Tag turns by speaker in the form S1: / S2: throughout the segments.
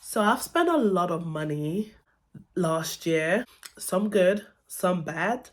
S1: So I've spent a lot of money last year, some good, some bad.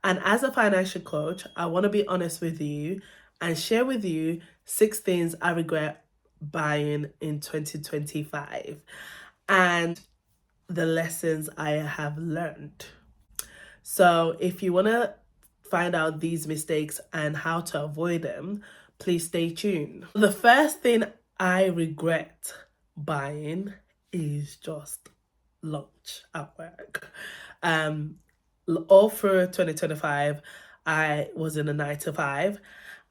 S1: And as a financial coach, I want to be honest with you and share with you 6 things I regret buying in 2025 and the lessons I have learned. So if you want to find out these mistakes and how to avoid them, please stay tuned. The first thing I regret buying is just lunch at work. Um, all through 2025, I was in a 9 to 5.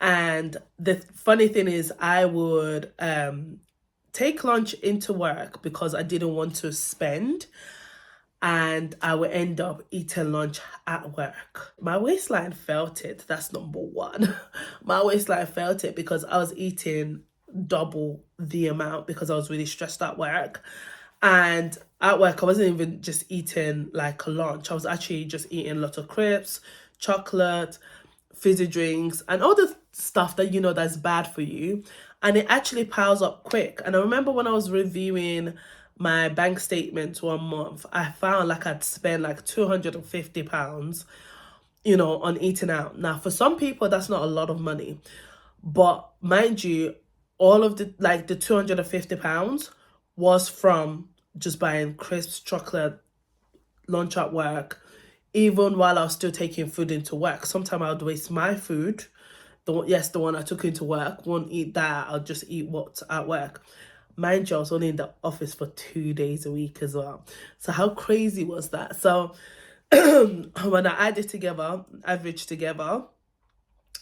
S1: And the funny thing is, I would take lunch into work because I didn't want to spend, and I would end up eating lunch at work. My waistline felt it. That's number one. My waistline felt it because I was eating double the amount because I was really stressed at work. And at work, I wasn't even just eating like a lunch. I was actually just eating a lot of crisps, chocolate, fizzy drinks, and all the stuff that you know that's bad for you. And it actually piles up quick. And I remember when I was reviewing my bank statement 1 month, I found like I'd spent like £250, on eating out. Now, for some people, that's not a lot of money. But mind you, all of the £250 was from just buying crisps, chocolate, lunch at work, even while I was still taking food into work. Sometimes I would waste my food. The one I took into work, won't eat that. I'll just eat what's at work. Mind you, I was only in the office for 2 days a week as well. So how crazy was that? So when I average together,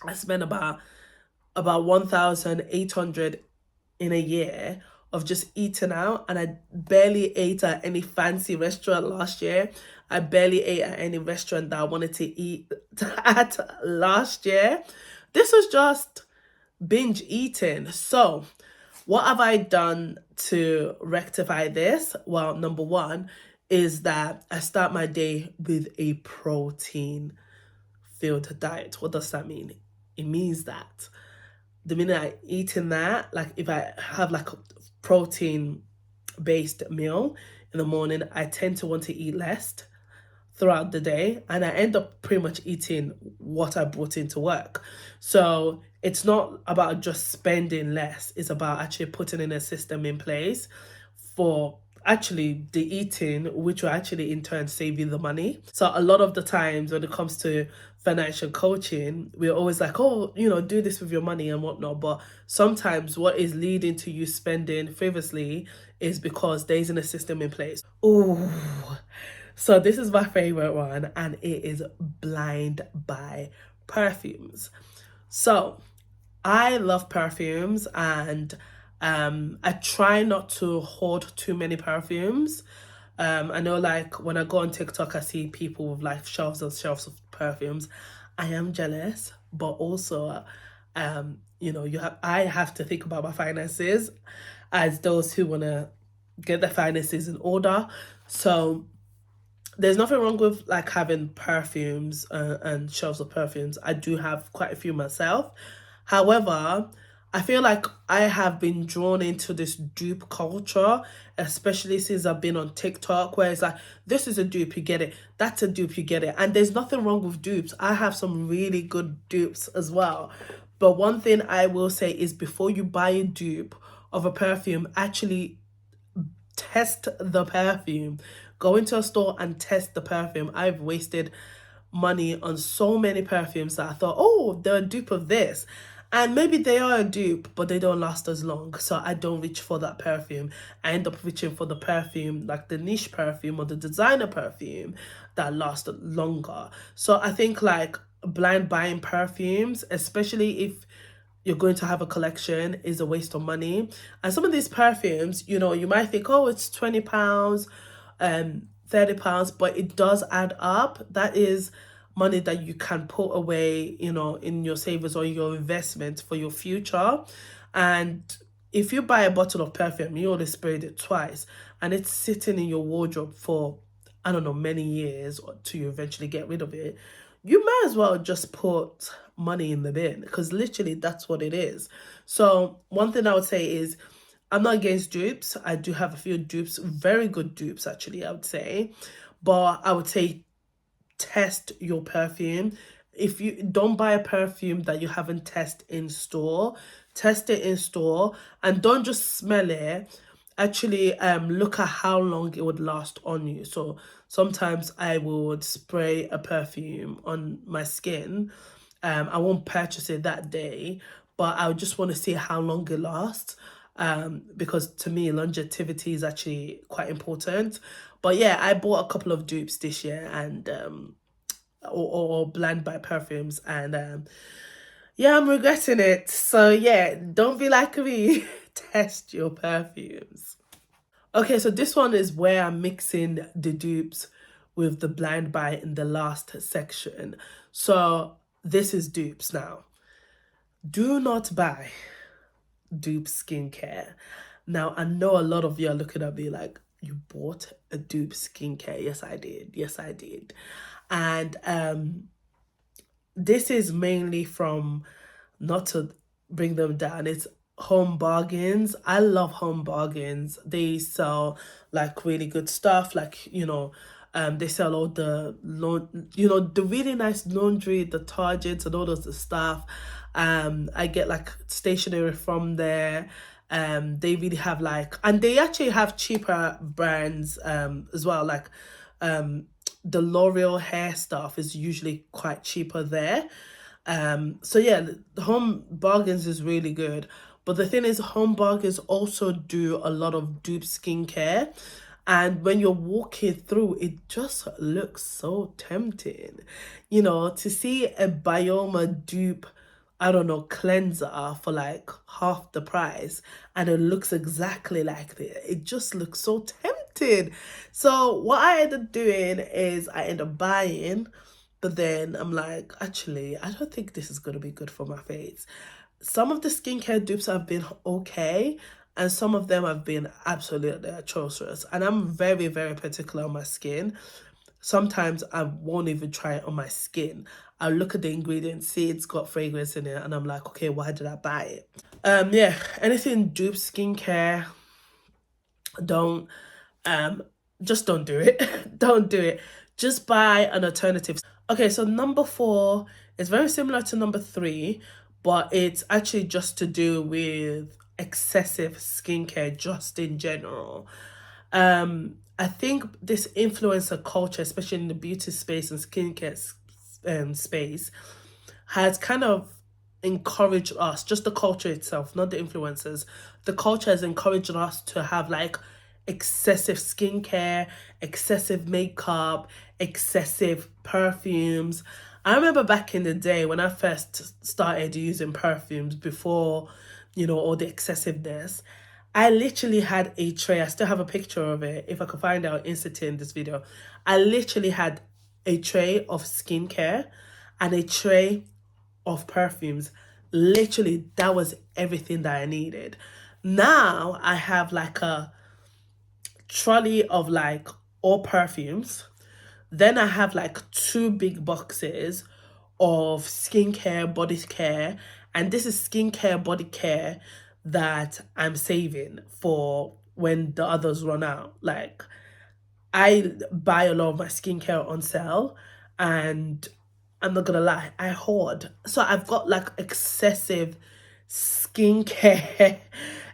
S1: I spent about 1,800 in a year of just eating out, and I barely ate at any fancy restaurant last year. I barely ate at any restaurant that I wanted to eat at last year. This was just binge eating. So, what have I done to rectify this? Well, number one is that I start my day with a protein filled diet. What does that mean? It means that the minute I eat in that, like if I have like a protein based meal in the morning, I tend to want to eat less throughout the day, and I end up pretty much eating what I brought into work. So it's not about just spending less, it's about actually putting in a system in place for actually the eating, which will actually in turn save you the money. So a lot of the times when it comes to financial coaching, we're always like, oh, do this with your money and whatnot. But sometimes what is leading to you spending frivolously is because there isn't a system in place. Oh, so this is my favorite one, and it is blind buy perfumes. So I love perfumes, and I try not to hoard too many perfumes. I know, like when I go on TikTok, I see people with like shelves and shelves of perfumes. I am jealous, but also, I have to think about my finances as those who want to get their finances in order. So there's nothing wrong with like having perfumes and shelves of perfumes. I do have quite a few myself. However, I feel like I have been drawn into this dupe culture, especially since I've been on TikTok, where it's like, this is a dupe, you get it. That's a dupe, you get it. And there's nothing wrong with dupes. I have some really good dupes as well. But one thing I will say is before you buy a dupe of a perfume, actually test the perfume. Go into a store and test the perfume. I've wasted money on so many perfumes that I thought, oh, they're a dupe of this. And maybe they are a dupe, but they don't last as long. So I don't reach for that perfume. I end up reaching for the perfume, like the niche perfume or the designer perfume that lasts longer. So I think like blind buying perfumes, especially if you're going to have a collection, is a waste of money. And some of these perfumes, you might think, oh, it's £20, £30, but it does add up. That is money that you can put away, in your savings or your investment for your future. And if you buy a bottle of perfume, you only sprayed it twice, and it's sitting in your wardrobe for, I don't know, many years to you eventually get rid of it, you might as well just put money in the bin, because literally that's what it is. So one thing I would say is I'm not against dupes. I do have a few dupes, very good dupes actually, I would say. But I would say test your perfume. If you don't buy a perfume that you haven't tested in store, test it in store and don't just smell it. Actually, look at how long it would last on you. So sometimes I would spray a perfume on my skin. I won't purchase it that day, but I would just want to see how long it lasts. Because to me, longevity is actually quite important. But yeah, I bought a couple of dupes this year and or Blend by Perfumes, and yeah, I'm regretting it. So yeah, don't be like me. Test your perfumes. Okay, so this one is where I'm mixing the dupes with the blind buy in the last section. So this is dupes now. Do not buy dupe skincare. Now, I know a lot of you are looking at me like, you bought a dupe skincare. Yes, I did. Yes, I did. And this is mainly from, not to bring them down, it's Home Bargains. I love Home Bargains. They sell like really good stuff, like, they sell all the the really nice laundry detergents and all those stuff. I get like stationery from there. They really have like, and they actually have cheaper brands as well, like the L'Oreal hair stuff is usually quite cheaper there. So yeah, the Home Bargains is really good. But the thing is, Home Bargains also do a lot of dupe skincare. And when you're walking through, it just looks so tempting. To see a Bioma dupe, I don't know, cleanser for like half the price and it looks exactly like this. It just looks so tempting. So what I ended up doing is I ended up buying, but then I'm like, actually, I don't think this is going to be good for my face. Some of the skincare dupes have been okay, and some of them have been absolutely atrocious. And I'm very, very particular on my skin. Sometimes I won't even try it on my skin. I'll look at the ingredients, see it's got fragrance in it, and I'm like, okay, why did I buy it? Yeah, anything dupe skincare, don't just don't do it. Don't do it. Just buy an alternative. Okay, so number 4 is very similar to number 3, but it's actually just to do with excessive skincare just in general. I think this influencer culture, especially in the beauty space and skincare space, has kind of encouraged us, just the culture itself, not the influencers. The culture has encouraged us to have like excessive skincare, excessive makeup, excessive perfumes. I remember back in the day when I first started using perfumes before, all the excessiveness. I literally had a tray. I still have a picture of it. If I could find out, insert it in this video. I literally had a tray of skincare and a tray of perfumes. Literally, that was everything that I needed. Now I have like a trolley of like all perfumes. Then I have like 2 big boxes of skincare, body care, and this is skincare, body care that I'm saving for when the others run out. Like, I buy a lot of my skincare on sale, and I'm not gonna lie, I hoard. So I've got like excessive skincare,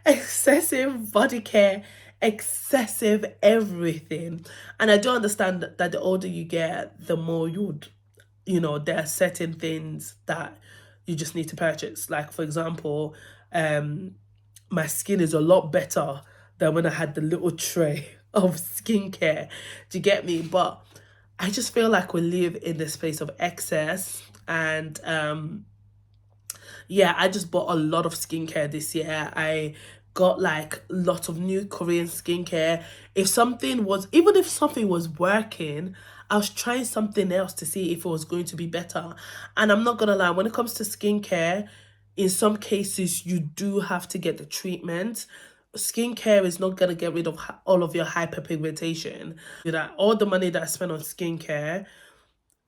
S1: excessive body care, excessive everything. And I do understand that the older you get, the more there are certain things that you just need to purchase. Like, for example, my skin is a lot better than when I had the little tray of skincare. Do you get me? But I just feel like we live in this space of excess. And yeah, I just bought a lot of skincare this year. I got like lots of new Korean skincare. Even if something was working, I was trying something else to see if it was going to be better. And I'm not gonna lie, when it comes to skincare, in some cases you do have to get the treatment. Skincare is not gonna get rid of all of your hyperpigmentation. That all the money that I spent on skincare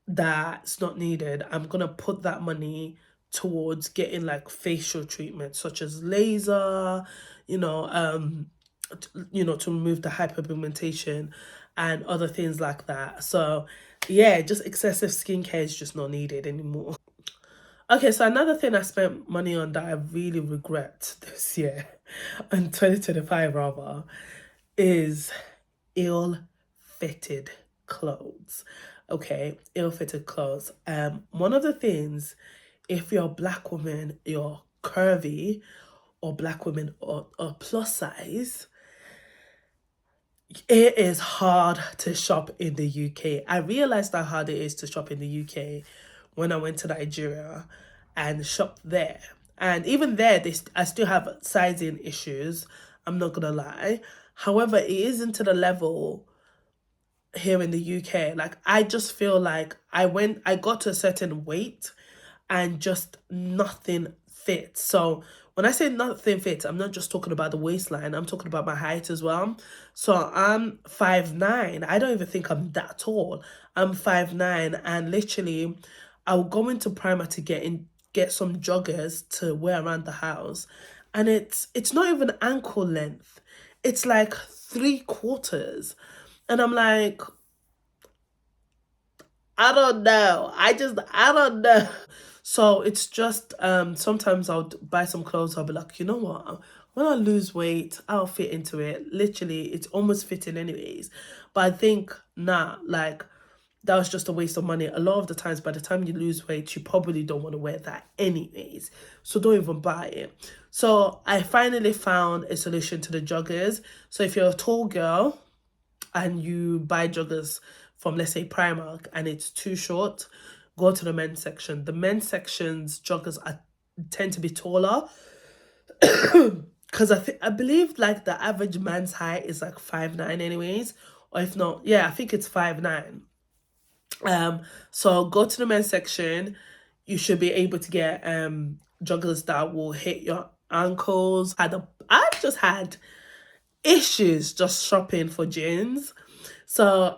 S1: that's not needed, I'm gonna put that money towards getting like facial treatments such as laser, you know, to remove the hyperpigmentation and other things like that. So yeah, just excessive skincare is just not needed anymore. Okay, so another thing I spent money on that I really regret this year, in 2025 rather, is ill-fitted clothes. Okay, ill-fitted clothes. One of the things, if you're a black woman, you're curvy, or black women or plus size, it is hard to shop in the UK. I realized how hard it is to shop in the UK when I went to Nigeria and shopped there. And even there, I still have sizing issues. I'm not gonna lie. However, it isn't to the level here in the UK. Like I just feel like I got to a certain weight and just nothing fits. So when I say nothing fits, I'm not just talking about the waistline, I'm talking about my height as well. So I'm 5'9". I don't even think I'm that tall. I'm 5'9", and literally I'll go into Primark to get some joggers to wear around the house. And it's not even ankle length. It's like 3/4. And I'm like, I don't know. I don't know. So it's just sometimes I'll buy some clothes, I'll be like, you know what? When I lose weight, I'll fit into it. Literally, it's almost fitting anyways. But I think nah, like that was just a waste of money. A lot of the times, by the time you lose weight, you probably don't want to wear that anyways. So don't even buy it. So I finally found a solution to the joggers. So if you're a tall girl and you buy joggers from, let's say, Primark, and it's too short, go to the men's section. The men's section's joggers tend to be taller, because I believe like the average man's height is like 5'9" anyways, or if not, yeah, I think it's 5'9". So go to the men's section. You should be able to get joggers that will hit your ankles. I've just had issues just shopping for jeans. So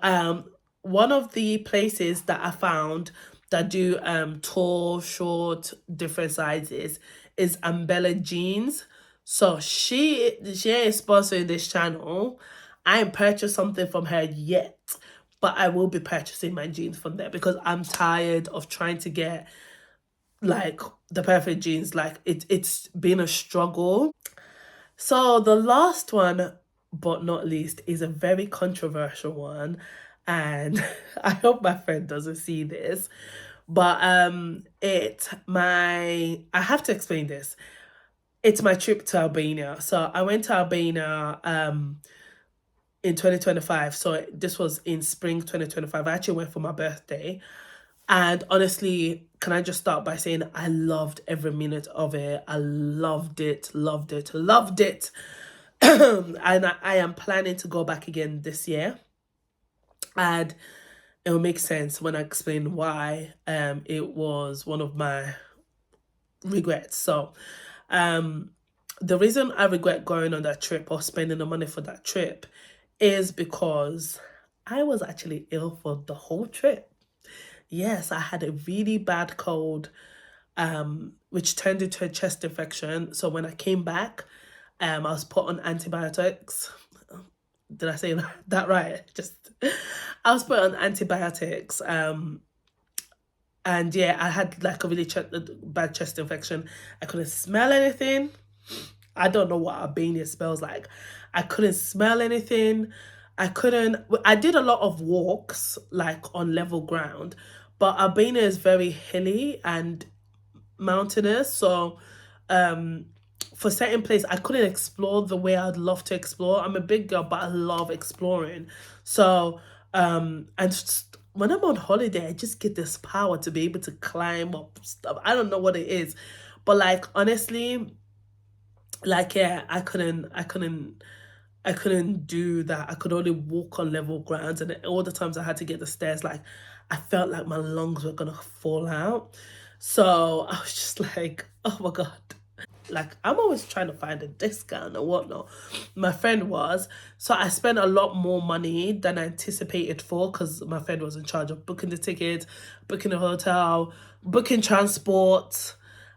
S1: one of the places that I found that do tall, short, different sizes is Ambella Jeans. So she is sponsoring this channel. I ain't purchased something from her yet, but I will be purchasing my jeans from there because I'm tired of trying to get like the perfect jeans. Like it's been a struggle. So the last one, but not least, is a very controversial one, and I hope my friend doesn't see this. But I have to explain this. It's my trip to Albania. So I went to Albania in 2025. So this was in spring 2025. I actually went for my birthday. And honestly, can I just start by saying I loved every minute of it. I loved it, loved it, loved it. And I am planning to go back again this year. And it will make sense when I explain why it was one of my regrets. So the reason I regret going on that trip or spending the money for that trip is because I was actually ill for the whole trip. Yes, I had a really bad cold, which turned into a chest infection. So when I came back, I was put on antibiotics. Did I say that right? I was put on antibiotics. And yeah, I had like a really bad chest infection. I couldn't smell anything. I don't know what Albania smells like. I couldn't smell anything. I did a lot of walks like on level ground, but Albania is very hilly and mountainous. So for certain places, I couldn't explore the way I'd love to explore. I'm a big girl, but I love exploring. So and just, when I'm on holiday, I just get this power to be able to climb up stuff. I don't know what it is, but like honestly, like yeah, I couldn't do that. I could only walk on level grounds, and all the times I had to get the stairs, like I felt like my lungs were gonna fall out. So I was just like, oh my god. Like I'm always trying to find a discount or whatnot. My friend was, so I spent a lot more money than I anticipated for because my friend was in charge of booking the tickets, booking the hotel, booking transport.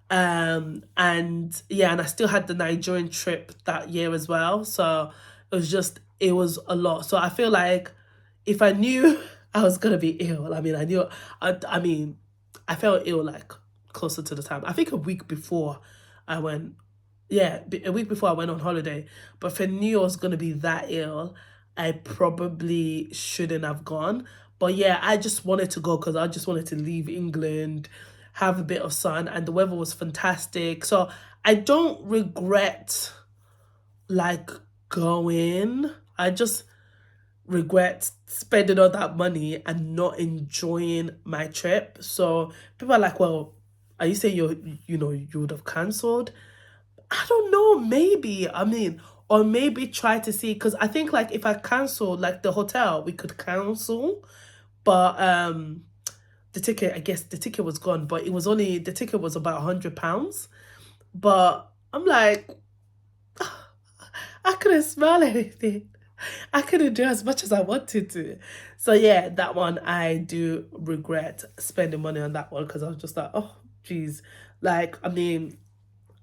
S1: And yeah, and I still had the Nigerian trip that year as well. So it was a lot. So I feel like if I knew I was gonna be ill, I mean, I mean, I felt ill like closer to the time. I think a week before I went, yeah, a week before I went on holiday. But if I knew I was gonna be that ill, I probably shouldn't have gone. But yeah, I just wanted to go because I just wanted to leave England, have a bit of sun, and the weather was fantastic. So I don't regret like going. I just regret spending all that money and not enjoying my trip. So people are like, well, are you saying you would have cancelled? I don't know, maybe. I mean, or maybe try to see, because I think like if I cancel like the hotel, we could cancel, but the ticket, I guess the ticket was gone, but the ticket was about £100. But I'm like, I couldn't smell anything. I couldn't do as much as I wanted to. So yeah, that one I do regret spending money on that one because I was just like, oh geez. Like, I mean,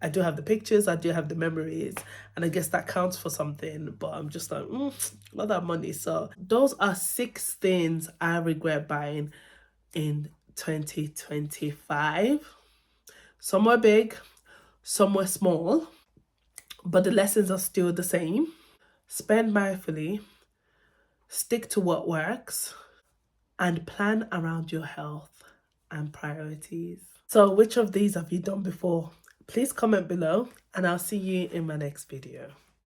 S1: I do have the pictures, I do have the memories, and I guess that counts for something. But I'm just like, not that money. So those are 6 things I regret buying in 2025. Some were big, some were small, but the lessons are still the same. Spend mindfully, stick to what works, and plan around your health and priorities. So, which of these have you done before? Please comment below, and I'll see you in my next video.